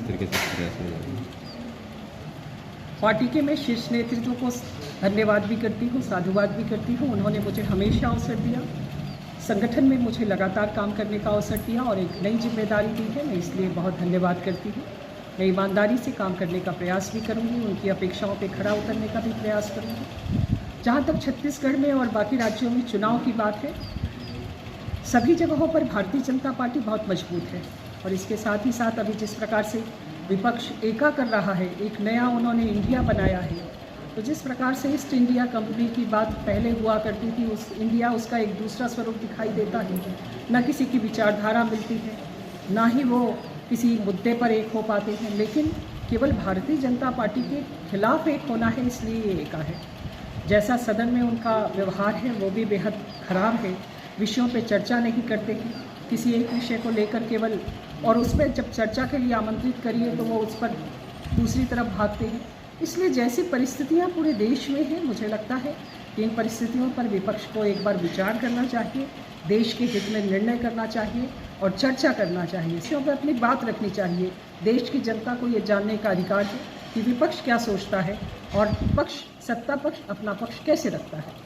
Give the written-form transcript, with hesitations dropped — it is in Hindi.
तरीके से प्रयास किया जा रहा है? पार्टी के मैं शीर्ष नेतृत्व को धन्यवाद भी करती हूँ, साधुवाद भी करती हूँ। उन्होंने मुझे हमेशा अवसर दिया, संगठन में मुझे लगातार काम करने का अवसर दिया और एक नई जिम्मेदारी दी है। मैं इसलिए बहुत धन्यवाद करती हूँ। मैं ईमानदारी से काम करने का प्रयास भी करूँगी, उनकी अपेक्षाओं पर खरा उतरने का भी प्रयास करूँगी। जहाँ तक छत्तीसगढ़ में और बाकी राज्यों में चुनाव की बात है, सभी जगहों पर भारतीय जनता पार्टी बहुत मजबूत है और इसके साथ ही साथ अभी जिस प्रकार से विपक्ष एका कर रहा है, एक नया उन्होंने इंडिया बनाया है, तो जिस प्रकार से ईस्ट इंडिया कंपनी की बात पहले हुआ करती थी, उस इंडिया उसका एक दूसरा स्वरूप दिखाई देता है। न किसी की विचारधारा मिलती है, ना ही वो किसी मुद्दे पर एक हो पाते हैं, लेकिन केवल भारतीय जनता पार्टी के खिलाफ एक होना है, इसलिए ये एका है। जैसा सदन में उनका व्यवहार है वो भी बेहद खराब है। विषयों पे चर्चा नहीं करते हैं, किसी एक विषय को लेकर केवल, और उसमें जब चर्चा के लिए आमंत्रित करिए तो वो उस पर दूसरी तरफ भागते हैं। इसलिए जैसी परिस्थितियां पूरे देश में हैं, मुझे लगता है कि इन परिस्थितियों पर विपक्ष को एक बार विचार करना चाहिए, देश के हित में निर्णय करना चाहिए और चर्चा करना चाहिए। विषयों पर अपनी बात रखनी चाहिए। देश की जनता को ये जानने का अधिकार है कि विपक्ष क्या सोचता है और पक्ष, सत्ता पक्ष अपना पक्ष कैसे रखता है।